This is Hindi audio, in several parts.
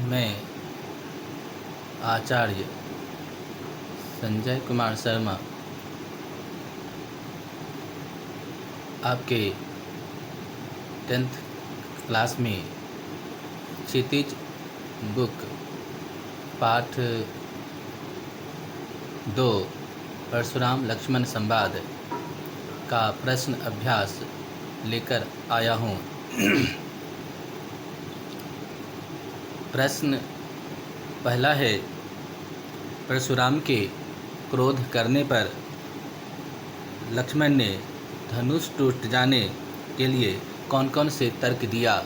मैं आचार्य संजय कुमार शर्मा आपके 10th क्लास में क्षितिज बुक पाठ 2 परशुराम लक्ष्मण संवाद का प्रश्न अभ्यास लेकर आया हूँ। प्रश्न पहला है, परशुराम के क्रोध करने पर लक्ष्मण ने धनुष टूट जाने के लिए कौन कौन से तर्क दिया।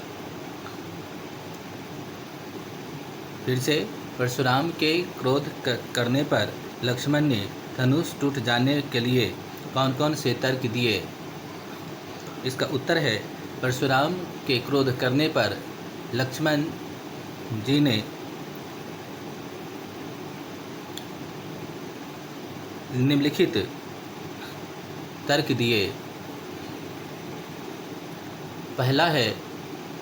फिर से, परशुराम के क्रोध करने पर लक्ष्मण ने धनुष टूट जाने के लिए कौन कौन से तर्क दिए। इसका उत्तर है, परशुराम के क्रोध करने पर लक्ष्मण जी ने निम्नलिखित तर्क दिए। पहला है,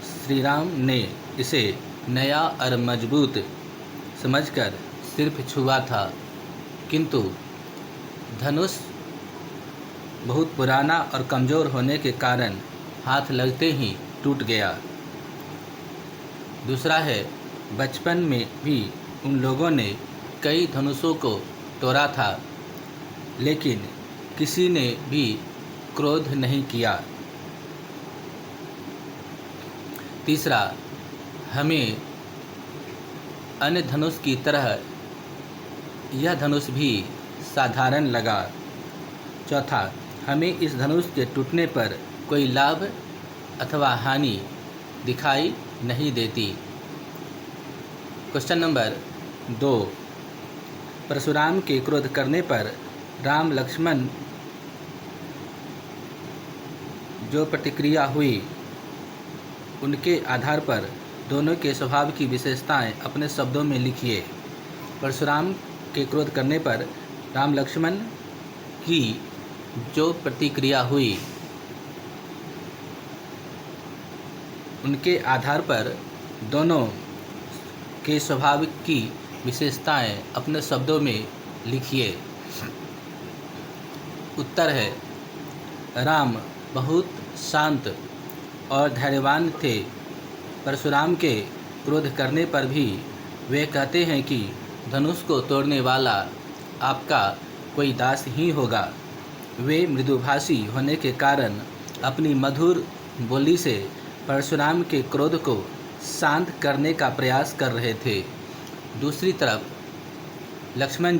श्री राम ने इसे नया और मजबूत समझकर सिर्फ छुआ था, किंतु धनुष बहुत पुराना और कमज़ोर होने के कारण हाथ लगते ही टूट गया। दूसरा है, बचपन में भी उन लोगों ने कई धनुषों को तोड़ा था, लेकिन किसी ने भी क्रोध नहीं किया। तीसरा, हमें अन्य धनुष की तरह यह धनुष भी साधारण लगा। चौथा, हमें इस धनुष के टूटने पर कोई लाभ अथवा हानि दिखाई नहीं देती। क्वेश्चन नंबर 2, परशुराम के क्रोध करने पर राम लक्ष्मण जो प्रतिक्रिया हुई, उनके आधार पर दोनों के स्वभाव की विशेषताएं अपने शब्दों में लिखिए। परशुराम के क्रोध करने पर राम लक्ष्मण की जो प्रतिक्रिया हुई, उनके आधार पर दोनों के स्वभाव की विशेषताएं अपने शब्दों में लिखिए। उत्तर है, राम बहुत शांत और धैर्यवान थे। परशुराम के क्रोध करने पर भी वे कहते हैं कि धनुष को तोड़ने वाला आपका कोई दास ही होगा। वे मृदुभाषी होने के कारण अपनी मधुर बोली से परशुराम के क्रोध को शांत करने का प्रयास कर रहे थे। दूसरी तरफ लक्ष्मण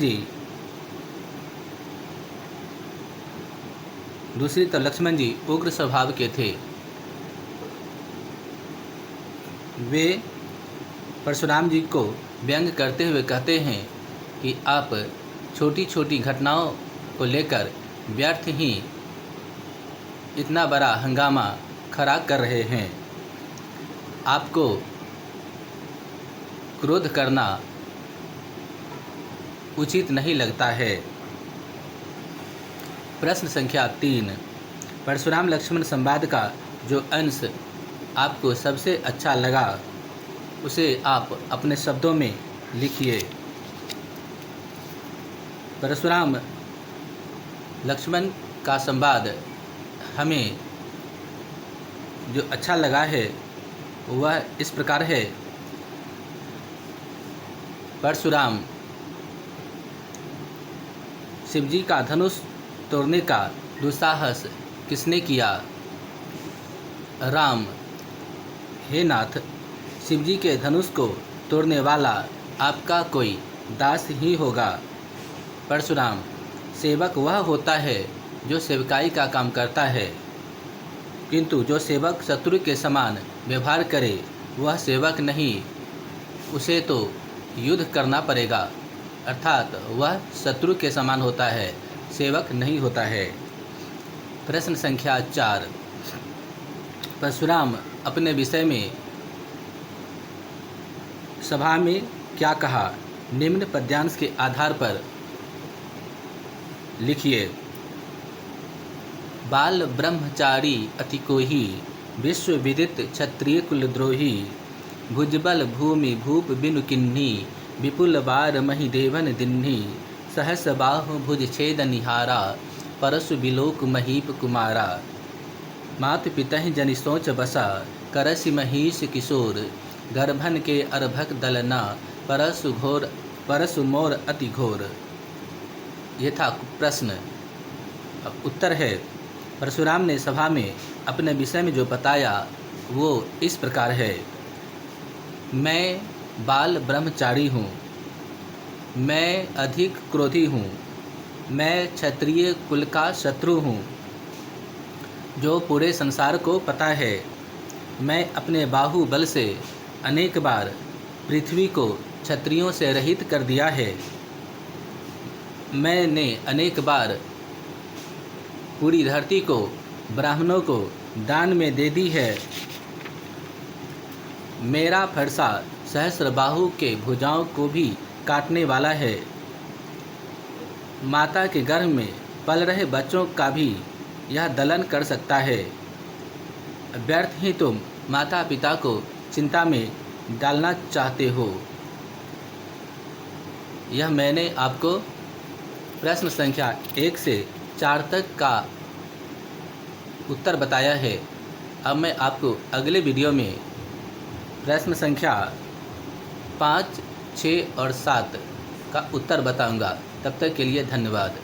जी उग्र स्वभाव के थे। वे परशुराम जी को व्यंग करते हुए कहते हैं कि आप छोटी छोटी घटनाओं को लेकर व्यर्थ ही इतना बड़ा हंगामा खड़ा कर रहे हैं। आपको क्रोध करना उचित नहीं लगता है। प्रश्न संख्या 3, परशुराम लक्ष्मण संवाद का जो अंश आपको सबसे अच्छा लगा, उसे आप अपने शब्दों में लिखिए। परशुराम लक्ष्मण का संवाद हमें जो अच्छा लगा है वह इस प्रकार है। परशुराम शिवजी का धनुष तोड़ने का दुस्साहस किसने किया? राम, हे नाथ, शिवजी के धनुष को तोड़ने वाला आपका कोई दास ही होगा। परशुराम, सेवक वह होता है जो सेवकाई का काम करता है, किंतु जो सेवक शत्रु के समान व्यवहार करे वह सेवक नहीं, उसे तो युद्ध करना पड़ेगा, अर्थात वह शत्रु के समान होता है, सेवक नहीं होता है। प्रश्न संख्या 4, परशुराम अपने विषय में सभा में क्या कहा? निम्न पद्यांश के आधार पर लिखिए। बाल ब्रह्मचारी अति कोही, विश्व विदित क्षत्रिय कुलद्रोही, भुजबल भूमि भूप बिनु किन्ही, विपुल बार मही देवन दिन्ही। सहस बाहु भुज छेद निहारा, परसु बिलोक महीप कुमारा। मात पितहि जनि सोच बसा, करसि महीष किशोर। गर्भन के अर्भक दलना, परसु मोर अति घोर। ये था प्रश्न। अब उत्तर है, परशुराम ने सभा में अपने विषय में जो बताया वो इस प्रकार है। मैं बाल ब्रह्मचारी हूँ, मैं अधिक क्रोधी हूँ, मैं क्षत्रिय कुल का शत्रु हूँ, जो पूरे संसार को पता है। मैं अपने बाहुबल से अनेक बार पृथ्वी को क्षत्रियों से रहित कर दिया है। मैंने अनेक बार पूरी धरती को ब्राह्मणों को दान में दे दी है। मेरा फरसा सहस्रबाहु के भुजाओं को भी काटने वाला है। माता के गर्भ में पल रहे बच्चों का भी यह दलन कर सकता है। व्यर्थ ही तुम माता पिता को चिंता में डालना चाहते हो। यह मैंने आपको प्रश्न संख्या 1 से 4 तक का उत्तर बताया है। अब मैं आपको अगले वीडियो में प्रश्न संख्या 5, 6 और 7 का उत्तर बताऊंगा। तब तक के लिए धन्यवाद।